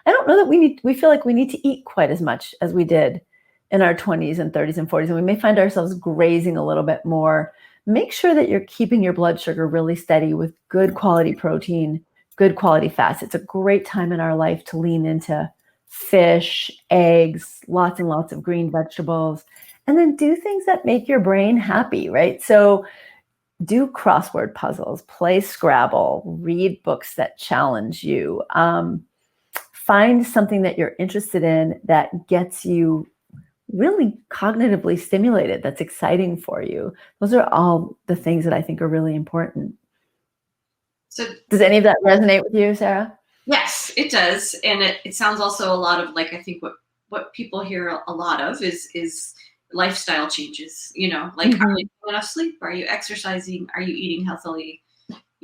I don't know that we feel like we need to eat quite as much as we did in our 20s and 30s and 40s. And we may find ourselves grazing a little bit more. Make sure that you're keeping your blood sugar really steady with good quality protein, good quality fats. It's a great time in our life to lean into fish, eggs, lots and lots of green vegetables, and then do things that make your brain happy, right? So do crossword puzzles, play Scrabble, read books that challenge you. Find something that you're interested in that gets you really cognitively stimulated, that's exciting for you. Those are all the things that I think are really important. So does any of that resonate with you, Sarah? Yes, it does. And it sounds also a lot of like, I think what people hear a lot of is lifestyle changes, you know, like, are you getting enough sleep? Are you exercising? Are you eating healthily?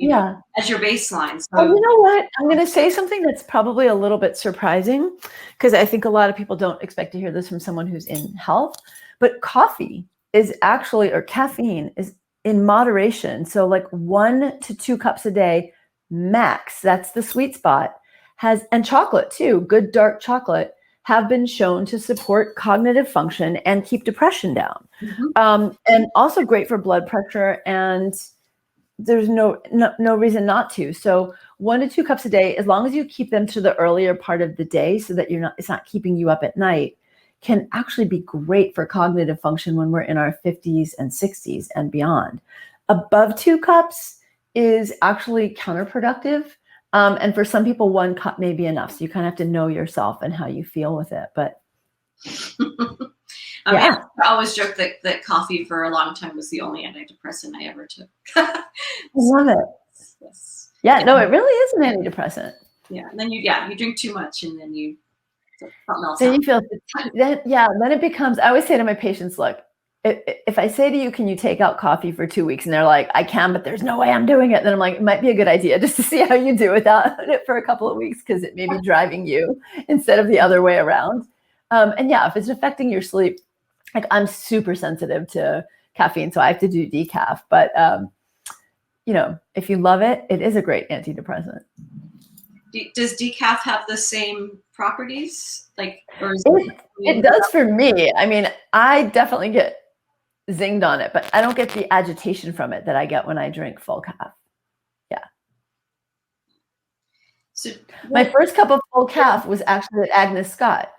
You know, as your baseline. So you know what? I'm going to say something that's probably a little bit surprising, because I think a lot of people don't expect to hear this from someone who's in health, but coffee is actually, or caffeine is in moderation. So like 1 to 2 cups a day max, that's the sweet spot, and chocolate too, good dark chocolate, have been shown to support cognitive function and keep depression down. And also great for blood pressure, and there's no reason not to. So 1 to 2 cups a day, as long as you keep them to the earlier part of the day so that it's not keeping you up at night, can actually be great for cognitive function when we're in our 50s and 60s and beyond. Above 2 cups is actually counterproductive. And for some people, 1 cup may be enough. So you kind of have to know yourself and how you feel with it. But I always joke that coffee for a long time was the only antidepressant I ever took. I love it. Yes. Yeah, no, it really is an antidepressant. Yeah, and then you drink too much, and then you something else. Then you feel then it becomes. I always say to my patients, look, if I say to you, can you take out coffee for 2 weeks, and they're like, I can, but there's no way I'm doing it. Then I'm like, it might be a good idea just to see how you do without it for a couple of weeks, because it may be driving you instead of the other way around. And yeah, if it's affecting your sleep. Like, I'm super sensitive to caffeine, so I have to do decaf. But, you know, if you love it, it is a great antidepressant. Does decaf have the same properties? Like, or is it does for me. I mean, I definitely get zinged on it, but I don't get the agitation from it that I get when I drink full calf. Yeah. So my first cup of full calf was actually at Agnes Scott.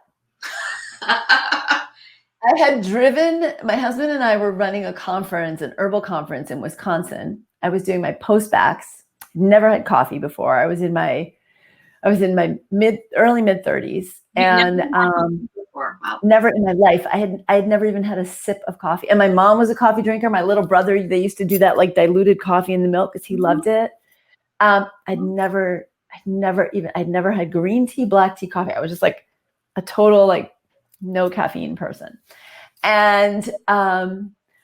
I had driven, my husband and I were running a conference, an herbal conference in Wisconsin. I was doing my post-bacs. Never had coffee before. I was in my early mid 30s, and never in my life. I had never even had a sip of coffee. And my mom was a coffee drinker. My little brother, they used to do that like diluted coffee in the milk because he loved it. I'd never had green tea, black tea, coffee. I was just like a total like no caffeine person. And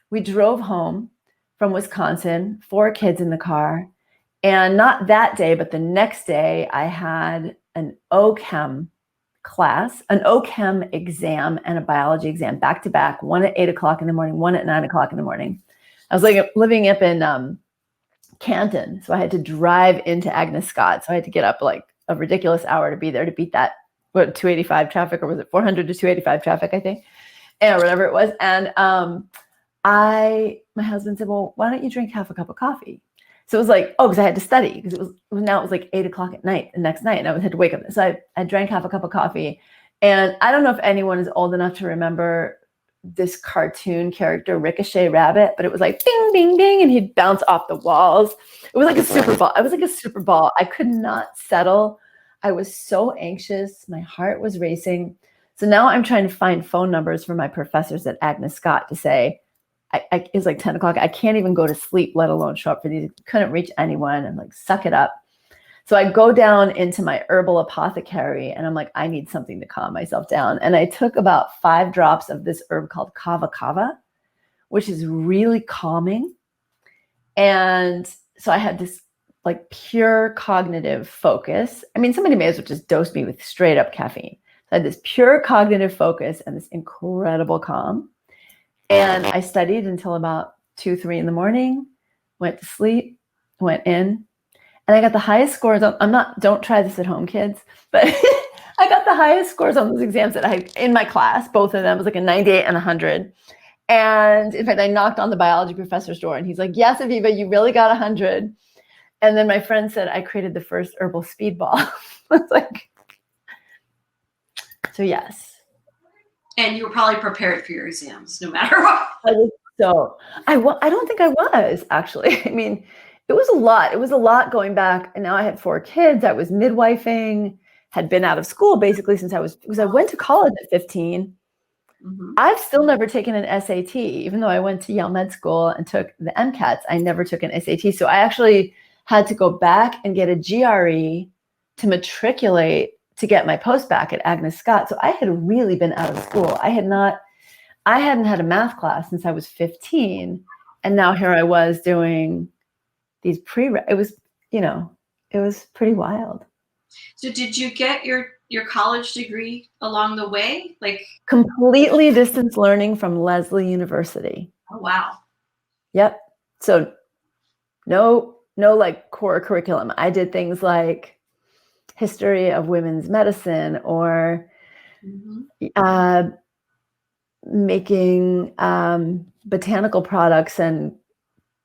we drove home from Wisconsin, 4 kids in the car. And not that day, but the next day, I had an OChem class, an OChem exam and a biology exam back to back, one at 8 o'clock in the morning, one at 9 o'clock in the morning. I was like living up in Canton. So I had to drive into Agnes Scott. So I had to get up like a ridiculous hour to be there to beat that 285 traffic, or was it 400 to 285 traffic, I think, or whatever it was. And my husband said, well, why don't you drink half a cup of coffee? So it was like, because I had to study, because it was like 8 o'clock at night the next night, and I had to wake up. So I drank half a cup of coffee. And I don't know if anyone is old enough to remember this cartoon character, Ricochet Rabbit, but it was like ding, ding, ding, and he'd bounce off the walls. It was like a super ball. I was like a super ball. I could not settle. I was so anxious. My heart was racing. So now I'm trying to find phone numbers for my professors at Agnes Scott to say, it's like 10 o'clock. I can't even go to sleep, let alone show up for these. Couldn't reach anyone. I'm like, suck it up. So I go down into my herbal apothecary and I'm like, I need something to calm myself down. And I took about 5 drops of this herb called kava kava, which is really calming. And so I had this like pure cognitive focus. I mean, somebody may as well just dose me with straight up caffeine. So I had this pure cognitive focus and this incredible calm. And I studied until about 2, 3 in the morning, went to sleep, went in, and I got the highest scores on, don't try this at home, kids, but I got the highest scores on those exams that I, in my class, both of them, was like a 98 and 100. And in fact, I knocked on the biology professor's door and he's like, yes, Aviva, you really got 100. And then my friend said, I created the first herbal speedball. I was like, so yes. And you were probably prepared for your exams, no matter what. I don't think I was, actually. I mean, it was a lot. It was a lot going back. And now I had 4 kids. I was midwifing, had been out of school basically because I went to college at 15. Mm-hmm. I've still never taken an SAT, even though I went to Yale Med School and took the MCATs. I never took an SAT. So I actually had to go back and get a GRE to matriculate to get my post-bac at Agnes Scott. So I had really been out of school. I hadn't had a math class since I was 15. And now here I was doing these it was pretty wild. So did you get your college degree along the way? Like completely distance learning from Lesley University. Oh, wow. Yep. So no like core curriculum. I did things like history of women's medicine or making botanical products and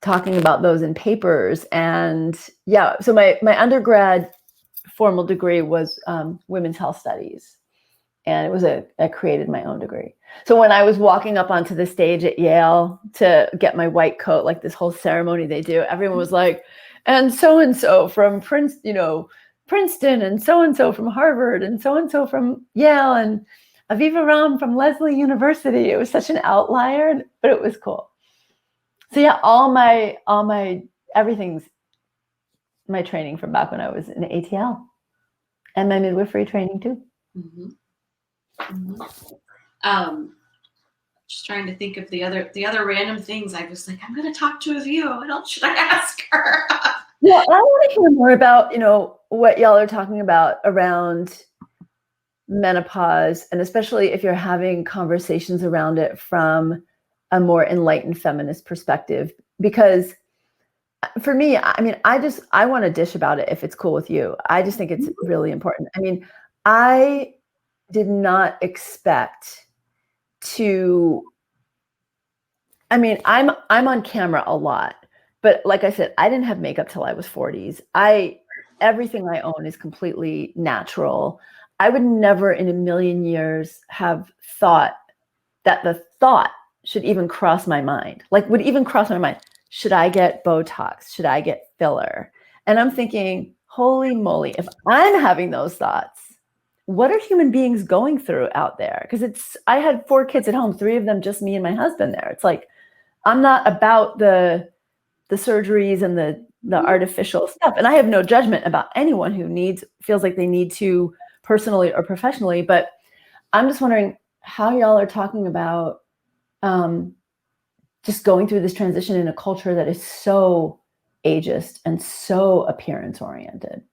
talking about those in papers. And yeah, so my undergrad formal degree was women's health studies. And it was I created my own degree. So when I was walking up onto the stage at Yale to get my white coat, like this whole ceremony they do, everyone was like, and so from Princeton, and so from Harvard, and so from Yale, and Aviva Romm from Lesley University. It was such an outlier, but it was cool. So yeah, all my everything's my training from back when I was in ATL, and my midwifery training too. Mm-hmm. Mm-hmm. Just trying to think of the other random things. I was like, I'm going to talk to Aviva. What else should I ask her? Well, I want to hear more about, what y'all are talking about around menopause, and especially if you're having conversations around it from a more enlightened feminist perspective. Because for me, I mean, I want to dish about it if it's cool with you. I just think it's really important. I mean, I did not expect to, I mean, I'm on camera a lot. But like I said, I didn't have makeup till I was 40s. Everything I own is completely natural. I would never in a million years have thought that the thought should even cross my mind. Like would even cross my mind. Should I get Botox? Should I get filler? And I'm thinking, holy moly, if I'm having those thoughts, what are human beings going through out there? Because I had 4 kids at home, 3 of them just me and my husband there. It's like, I'm not about the surgeries and the artificial stuff. And I have no judgment about anyone who feels like they need to personally or professionally, but I'm just wondering how y'all are talking about just going through this transition in a culture that is so ageist and so appearance oriented.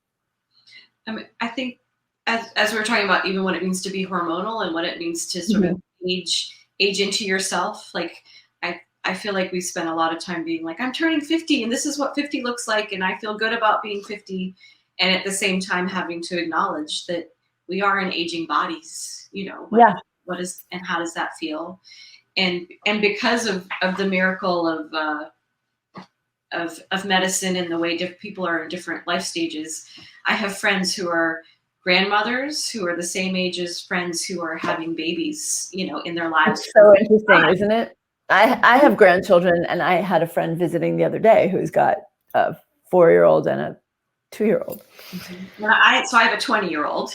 I mean, I think as we're talking about even what it means to be hormonal and what it means to sort of age into yourself, like I feel like we spent a lot of time being like, I'm turning 50 and this is what 50 looks like. And I feel good about being 50. And at the same time, having to acknowledge that we are in aging bodies, what is, and how does that feel? And because of the miracle of medicine and the way people are in different life stages, I have friends who are grandmothers who are the same age as friends who are having babies, in their lives. It's so interesting, isn't it? I have grandchildren, and I had a friend visiting the other day who's got a 4-year-old and a 2-year-old. Mm-hmm. So I have a 20-year-old.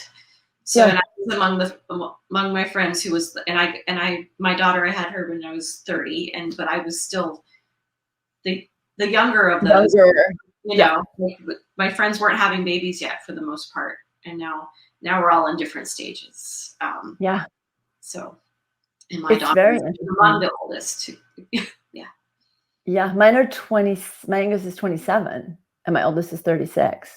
So and I was among my friends who was, my daughter, I had her when I was 30, but I was still the younger of those. My friends weren't having babies yet for the most part, and now we're all in different stages. So. And my daughter is among the oldest too. Yeah, mine are 20. My youngest is 27. and my oldest is 36.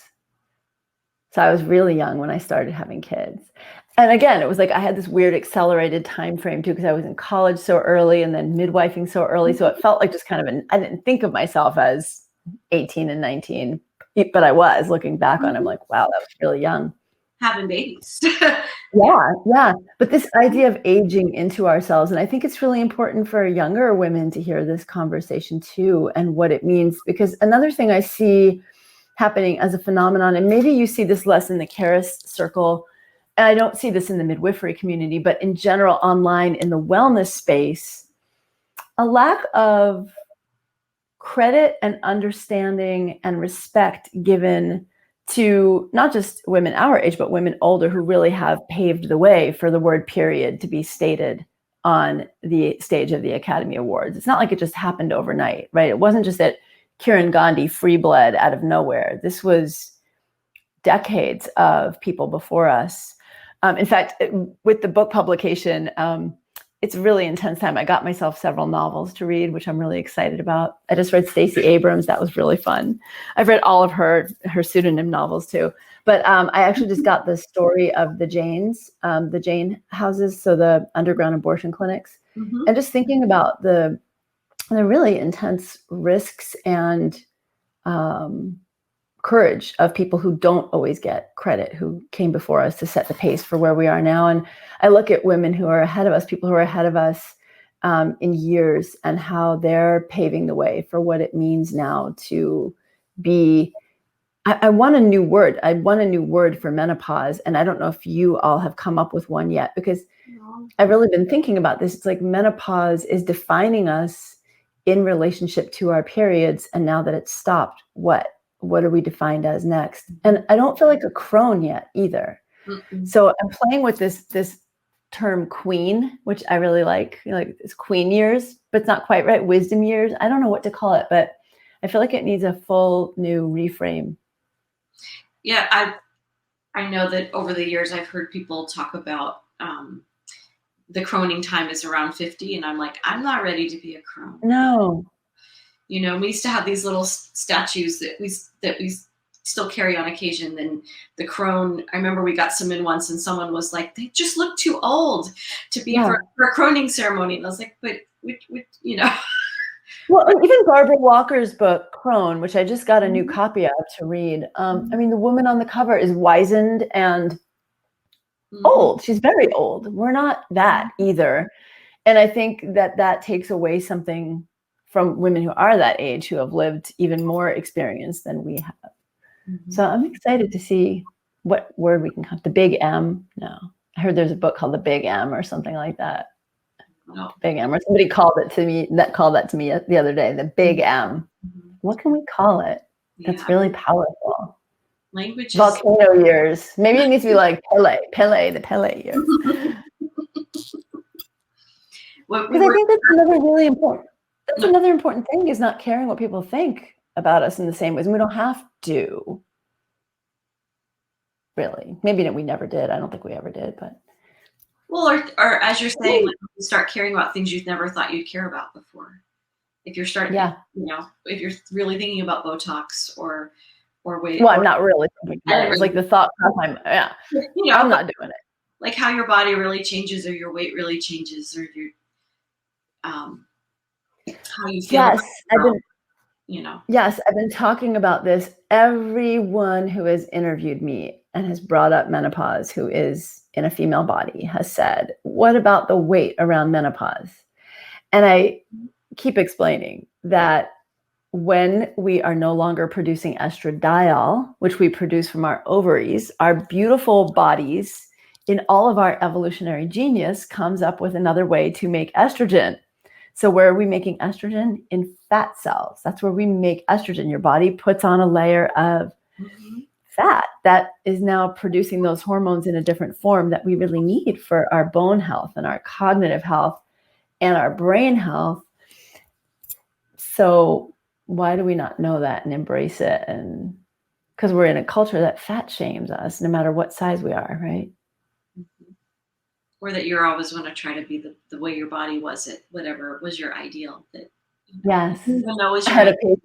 So I was really young when I started having kids. And again, it was like I had this weird accelerated time frame too, because I was in college so early and then midwifing so early. So it felt like just kind of I didn't think of myself as 18 and 19, but I was looking back on it, I'm like, wow, that was really young. Having babies. Yeah. But this idea of aging into ourselves, and I think it's really important for younger women to hear this conversation too, and what it means. Because another thing I see happening as a phenomenon, and maybe you see this less in the Charis circle, and I don't see this in the midwifery community, but in general online in the wellness space, a lack of credit and understanding and respect given to not just women our age, but women older who really have paved the way for the word period to be stated on the stage of the Academy Awards. It's not like it just happened overnight, right? It wasn't just that Kiran Gandhi free bled out of nowhere. This was decades of people before us. In fact, with the book publication, it's a really intense time. I got myself several novels to read, which I'm really excited about. I just read Stacey Abrams. That was really fun. I've read all of her pseudonym novels too. But I actually just got the story of the Janes, the Jane houses, so the underground abortion clinics. Mm-hmm. And just thinking about the really intense risks and courage of people who don't always get credit, who came before us to set the pace for where we are now. And I look at women who are ahead of us, people who are ahead of us in years, and how they're paving the way for what it means now to be. I want a new word. I want a new word for menopause. And I don't know if you all have come up with one yet, because I've really been thinking about this. It's like menopause is defining us in relationship to our periods. And now that it's stopped, what are we defined as next? And I don't feel like a crone yet either. Mm-mm. So I'm playing with this term queen, which I really like it's queen years, but it's not quite right. Wisdom years. I don't know what to call it, but I feel like it needs a full new reframe. Yeah, I know that over the years I've heard people talk about the croning time is around 50, and I'm like, I'm not ready to be a crone. No. You know, we used to have these little statues that we still carry on occasion. And the crone, I remember we got some in once, and someone was like, they just look too old to be for a croning ceremony. And I was like, but you know. Well, even Barbara Walker's book, Crone, which I just got a new copy of to read. I mean, the woman on the cover is wizened and old. She's very old. We're not that either. And I think that takes away something from women who are that age, who have lived even more experience than we have. Mm-hmm. So I'm excited to see what word we can come. The Big M. No, I heard there's a book called The Big M or something like that. No. Big M, or somebody called that to me the other day, the Big M. Mm-hmm. What can we call it? That's really powerful. Language. Volcano years. Maybe it needs to be like Pele, the Pele years. Because I think that's another really important. That's another important thing, is not caring what people think about us in the same ways. And we don't have to. Really. Maybe we never did. I don't think we ever did, but. Well, or as you're saying, like, you start caring about things you've never thought you'd care about before. If you're starting, if you're really thinking about Botox or weight. Well, I'm not really thinking about it. It's like the thought process. I'm not doing it. Like how your body really changes, or your weight really changes, or your how you feel. Yes, Yes, I've been talking about this. Everyone who has interviewed me and has brought up menopause, who is in a female body, has said, what about the weight around menopause? And I keep explaining that when we are no longer producing estradiol, which we produce from our ovaries, our beautiful bodies, in all of our evolutionary genius, comes up with another way to make estrogen. So where are we making estrogen? In fat cells. That's where we make estrogen. Your body puts on a layer of fat that is now producing those hormones in a different form that we really need for our bone health and our cognitive health and our brain health. So why do we not know that and embrace it? And because we're in a culture that fat shames us no matter what size we are, right? Or that you're always going to try to be the way your body was, whatever was your ideal. That yes, even though was your ideal.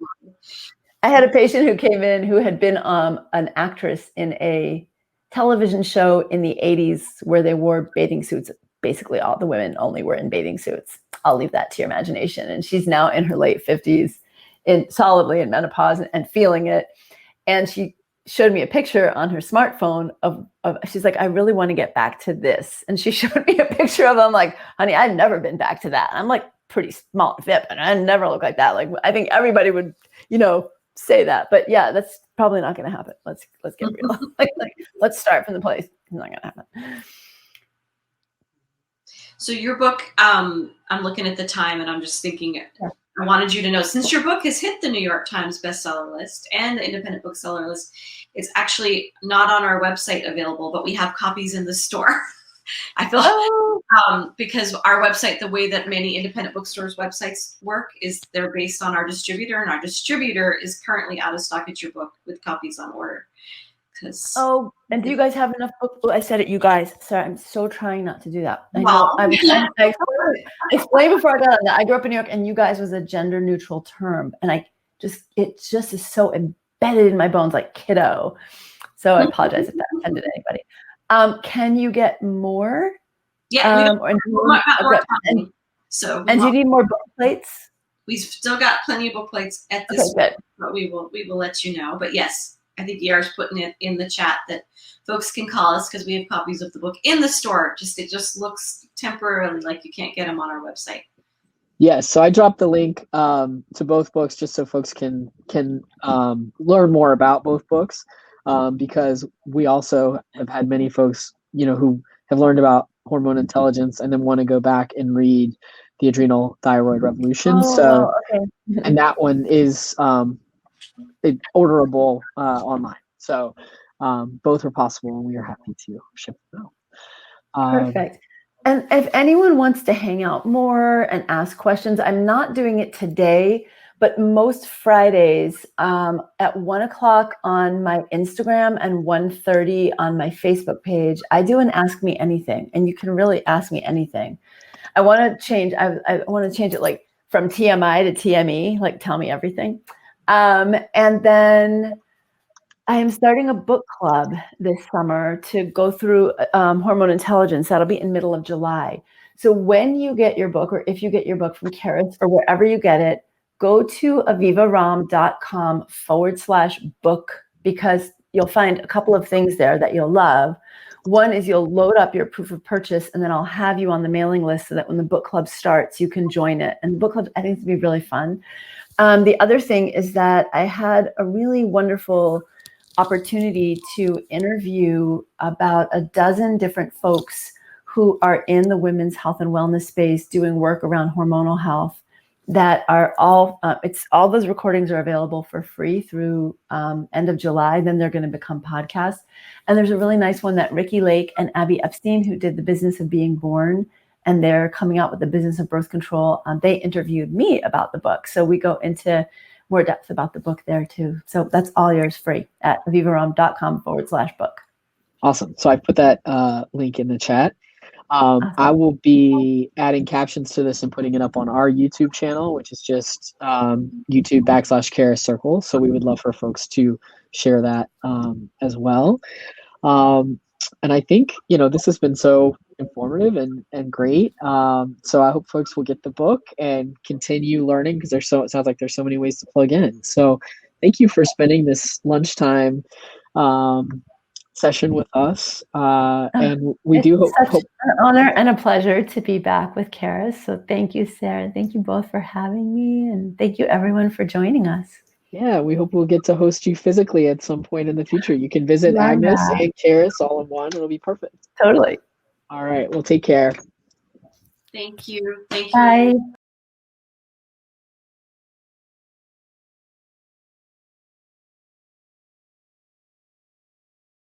I had a patient who came in who had been an actress in a television show in the 80s where they wore bathing suits. Basically, all the women only were in bathing suits. I'll leave that to your imagination. And she's now in her late 50s, solidly in menopause and feeling it. And she showed me a picture on her smartphone of she's like, I really want to get back to this. And she showed me a picture of, I'm like, honey, I've never been back to that. I'm like pretty small and fit, but I never look like that. Like, I think everybody would, say that, but yeah, that's probably not going to happen. Let's get real. like, let's start from the place. It's not going to happen. So your book, I'm looking at the time and I'm just thinking, I wanted you to know, since your book has hit the New York Times bestseller list and the independent bookseller list, it's actually not on our website available, but we have copies in the store. I feel because our website, the way that many independent bookstores websites work is they're based on our distributor, and our distributor is currently out of stock at your book with copies on order. And do you guys have enough books? I said it, you guys. Sorry, I'm so trying not to do that. I explained before I got on that. I grew up in New York, and you guys was a gender neutral term, and it just is so embedded in my bones, like kiddo. So I apologize if that offended anybody. Can you get more? Yeah, do you need more book plates? We've still got plenty of book plates at this point, but we will let you know. But yes, I think Yara's putting it in the chat that folks can call us because we have copies of the book in the store. It just looks temporarily like you can't get them on our website. Yes, so I dropped the link to both books just so folks can learn more about both books. Because we also have had many folks, who have learned about Hormone Intelligence and then want to go back and read the Adrenal Thyroid Revolution. And that one is orderable online. So both are possible, and we are happy to ship them out. Perfect. And if anyone wants to hang out more and ask questions, I'm not doing it today, but most Fridays at 1:00 on my Instagram and 1:30 on my Facebook page, I do an Ask Me Anything, and you can really ask me anything. I want to change. I want to change it like from TMI to TME, like tell me everything. And then I am starting a book club this summer to go through Hormone Intelligence. That'll be in middle of July. So when you get your book, or if you get your book from Charis or wherever you get it, go to avivaromm.com/book, because you'll find a couple of things there that you'll love. One is you'll load up your proof of purchase, and then I'll have you on the mailing list so that when the book club starts, you can join it. And the book club, I think, is going to be really fun. The other thing is that I had a really wonderful opportunity to interview about a dozen different folks who are in the women's health and wellness space doing work around hormonal health. That are all, all those recordings are available for free through end of July. Then they're going to become podcasts. And there's a really nice one that Ricky Lake and Abby Epstein, who did The Business of Being Born, and they're coming out with The Business of Birth Control. They interviewed me about the book. So we go into more depth about the book there too. So that's all yours free at avivaromm.com/book. Awesome. So I put that link in the chat. Awesome. I will be adding captions to this and putting it up on our YouTube channel, which is just YouTube.com/Charis Circle. So we would love for folks to share that as well. And I think, this has been so informative and great. So I hope folks will get the book and continue learning, because it sounds like there's so many ways to plug in. So thank you for spending this lunchtime session with us. And we do hope an honor and a pleasure to be back with Charis. So thank you, Sarah. Thank you both for having me. And thank you everyone for joining us. Yeah, we hope we'll get to host you physically at some point in the future. You can visit Agnes and Charis all in one. It'll be perfect. Totally. All right. Well, take care. Thank you. Thank you. Bye.